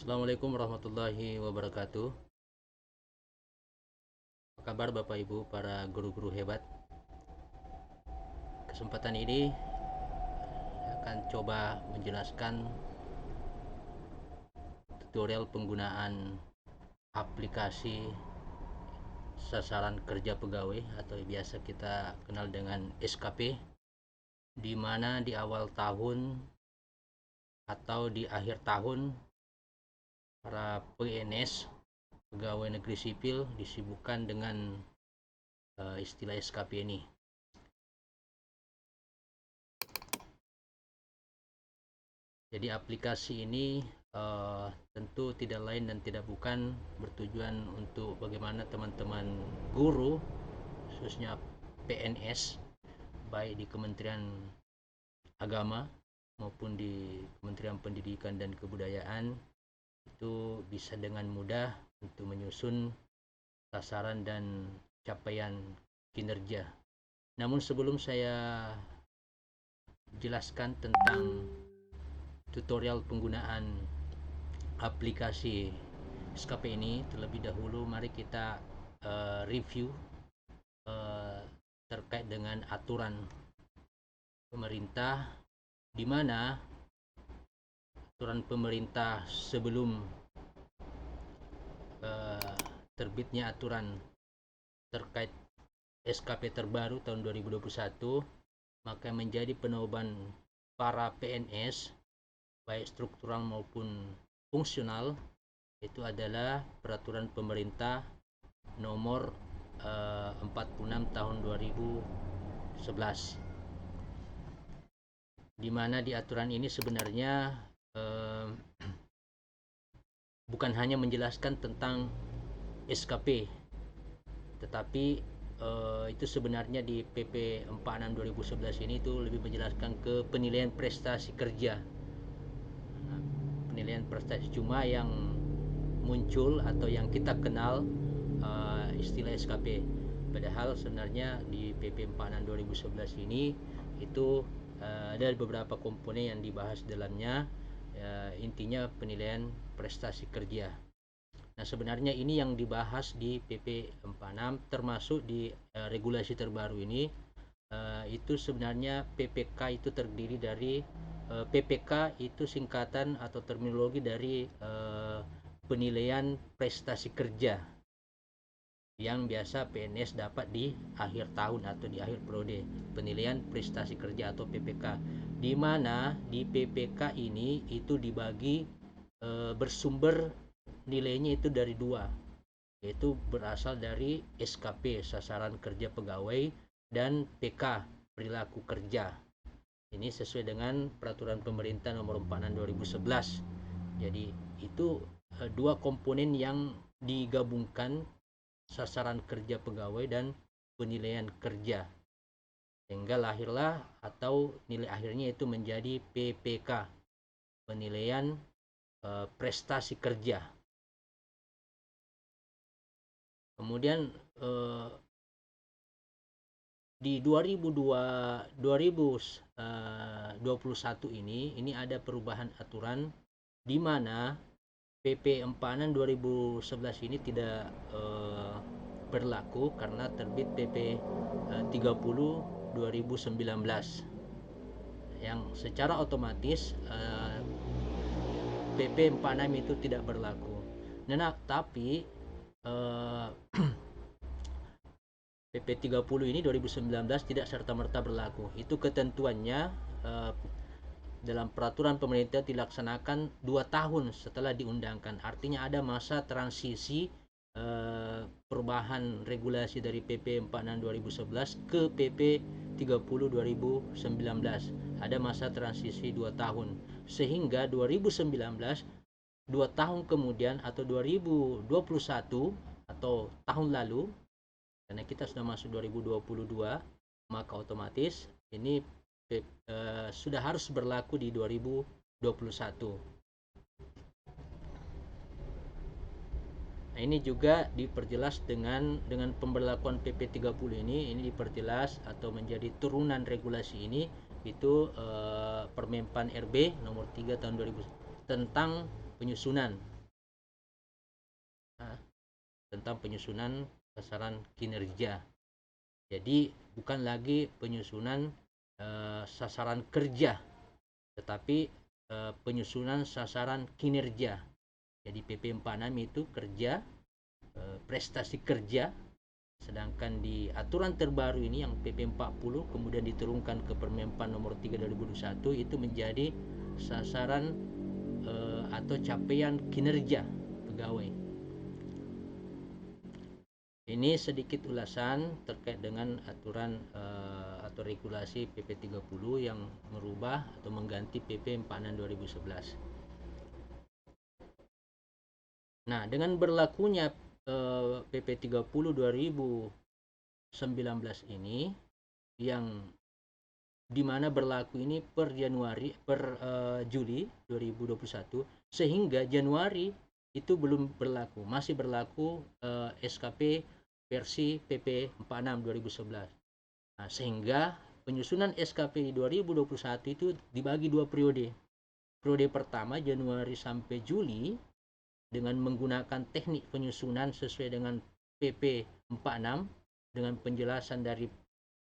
Assalamualaikum warahmatullahi wabarakatuh. Apa kabar Bapak Ibu para guru-guru hebat? Kesempatan ini akan coba menjelaskan tutorial penggunaan aplikasi sasaran kerja pegawai atau biasa kita kenal dengan SKP, di mana di awal tahun atau di akhir tahun para PNS pegawai negeri sipil disibukkan dengan istilah SKP ini. Jadi aplikasi ini tentu tidak lain dan tidak bukan bertujuan untuk bagaimana teman-teman guru, khususnya PNS, baik di Kementerian Agama maupun di Kementerian Pendidikan dan Kebudayaan, itu bisa dengan mudah untuk menyusun sasaran dan capaian kinerja. Namun sebelum saya jelaskan tentang tutorial penggunaan aplikasi SKP ini, terlebih dahulu mari kita review terkait dengan aturan pemerintah, di mana aturan pemerintah sebelum terbitnya aturan terkait SKP terbaru tahun 2021, maka menjadi pedoman para PNS baik struktural maupun fungsional itu adalah peraturan pemerintah nomor 46 tahun 2011, di mana di aturan ini sebenarnya bukan hanya menjelaskan tentang SKP, tetapi itu sebenarnya di PP 46 2011 ini itu lebih menjelaskan ke penilaian prestasi kerja. Penilaian prestasi, cuma yang muncul atau yang kita kenal istilah SKP. Padahal sebenarnya di PP 46 2011 ini itu ada beberapa komponen yang dibahas dalamnya, intinya penilaian prestasi kerja. Nah, sebenarnya ini yang dibahas di PP 46 termasuk di regulasi terbaru ini. Itu sebenarnya PPK itu terdiri dari PPK itu singkatan atau terminologi dari penilaian prestasi kerja yang biasa PNS dapat di akhir tahun atau di akhir periode, penilaian prestasi kerja atau PPK, di mana di PPK ini itu dibagi bersumber nilainya itu dari dua, yaitu berasal dari SKP sasaran kerja pegawai dan PK perilaku kerja. Ini sesuai dengan peraturan pemerintah nomor 46 2011. Jadi itu dua komponen yang digabungkan, sasaran kerja pegawai dan penilaian kerja, sehingga lahirlah atau nilai akhirnya itu menjadi PPK, penilaian prestasi kerja. Kemudian di 2021 ini ada perubahan aturan, di mana PP 46 2011 ini tidak berlaku karena terbit PP 30 2019, yang secara otomatis PP 46 itu tidak berlaku. Nah, tapi PP 30 ini 2019 tidak serta-merta berlaku. Itu ketentuannya dalam peraturan pemerintah dilaksanakan 2 tahun setelah diundangkan. Artinya ada masa transisi perubahan regulasi dari PP 46 2011 ke PP 30 2019. Ada masa transisi 2 tahun. Sehingga 2019, 2 tahun kemudian atau 2021 atau tahun lalu, karena kita sudah masuk 2022, maka otomatis ini sudah harus berlaku di 2021. Nah, ini juga diperjelas dengan pemberlakuan PP 30 ini diperjelas atau menjadi turunan regulasi ini itu Permenpan RB nomor 3 tahun 2000 tentang penyusunan tentang penyusunan sasaran kinerja. Jadi bukan lagi penyusunan sasaran kerja, tetapi penyusunan sasaran kinerja. Jadi PP 46 itu kerja, prestasi kerja, sedangkan di aturan terbaru ini yang PP 40 kemudian diturunkan ke Permenpan nomor 3 2021 itu menjadi sasaran atau capaian kinerja pegawai. Ini sedikit ulasan terkait dengan aturan atau regulasi PP 30 yang merubah atau mengganti PP 46 2011. Nah, dengan berlakunya PP 30 2019 ini yang dimana berlaku ini per Juli 2021, sehingga Januari itu belum berlaku, masih berlaku SKP versi PP 46 2011. Nah, sehingga penyusunan SKP di 2021 itu dibagi dua periode. Periode pertama Januari sampai Juli dengan menggunakan teknik penyusunan sesuai dengan PP 46 dengan penjelasan dari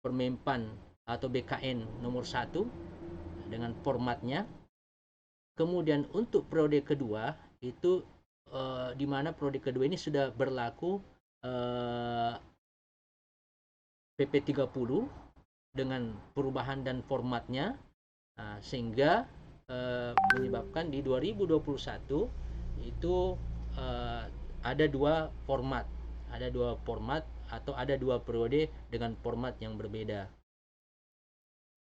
Permenpan atau BKN nomor 1 dengan formatnya. Kemudian untuk periode kedua itu di mana periode kedua ini sudah berlaku PP 30 dengan perubahan dan formatnya, sehingga menyebabkan di 2021 itu ada dua format atau ada dua periode dengan format yang berbeda.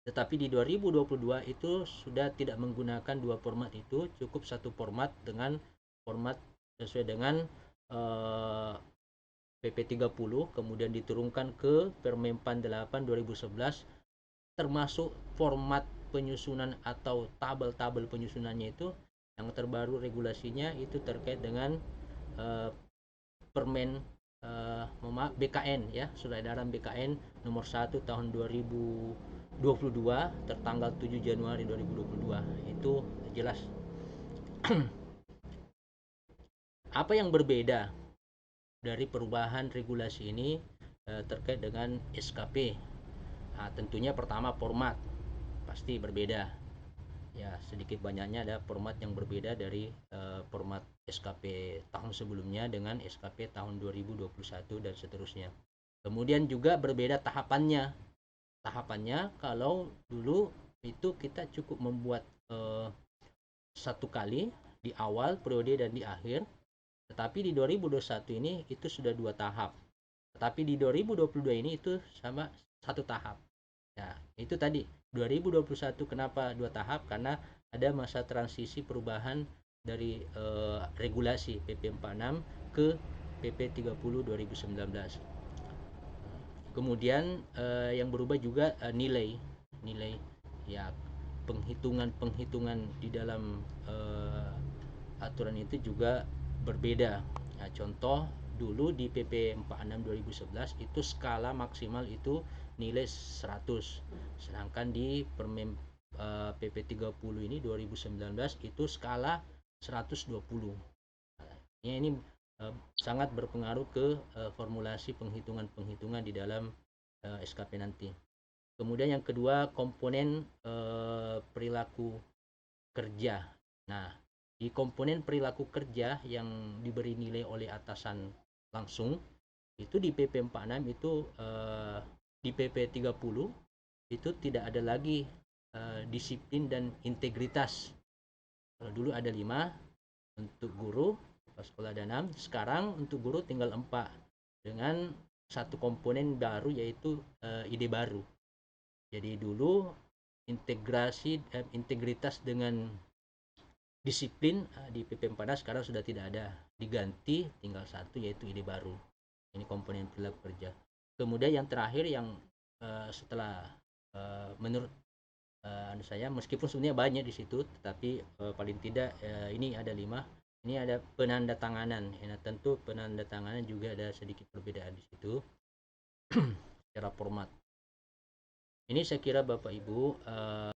Tetapi di 2022 itu sudah tidak menggunakan dua format itu, cukup satu format dengan format sesuai dengan PP 30 kemudian diturunkan ke Permenpan 8 2011, termasuk format penyusunan atau tabel-tabel penyusunannya itu yang terbaru regulasinya itu terkait dengan Permen BKN ya, Surat Edaran BKN nomor 1 tahun 2022 tertanggal 7 Januari 2022. Itu jelas. Apa yang berbeda dari perubahan regulasi ini terkait dengan SKP? Nah, tentunya pertama format pasti berbeda. Ya, sedikit banyaknya ada format yang berbeda dari format SKP tahun sebelumnya dengan SKP tahun 2021 dan seterusnya. Kemudian juga berbeda tahapannya. Tahapannya kalau dulu itu kita cukup membuat satu kali di awal periode dan di akhir. Tetapi di 2021 ini itu sudah dua tahap. Tetapi di 2022 ini itu sama satu tahap. Ya, itu tadi 2021 kenapa dua tahap? Karena ada masa transisi perubahan dari regulasi PP 46 ke PP 30 2019. Kemudian yang berubah juga nilai ya, penghitungan di dalam aturan itu juga berbeda. Nah, contoh dulu di PP 46 2011 itu skala maksimal itu nilai 100. Sedangkan di PP 30 ini 2019 itu skala 120. Ya, ini sangat berpengaruh ke formulasi penghitungan di dalam SKP nanti. Kemudian yang kedua komponen perilaku kerja. Nah, di komponen perilaku kerja yang diberi nilai oleh atasan langsung itu di PP 46 itu di PP 30 itu tidak ada lagi disiplin dan integritas. Kalau dulu ada 5 untuk guru sekolah dan 6, sekarang untuk guru tinggal 4 dengan satu komponen baru yaitu ide baru. Jadi dulu integritas dengan disiplin di PP 14 sekarang sudah tidak ada, diganti tinggal satu yaitu ide baru. Ini komponen perilaku kerja. Kemudian yang terakhir yang setelah menurut saya meskipun sebenarnya banyak di situ, tetapi paling tidak ini ada 5. Ini ada penandatanganan. Nah, tentu penandatanganan juga ada sedikit perbedaan di situ secara format. Ini saya kira Bapak Ibu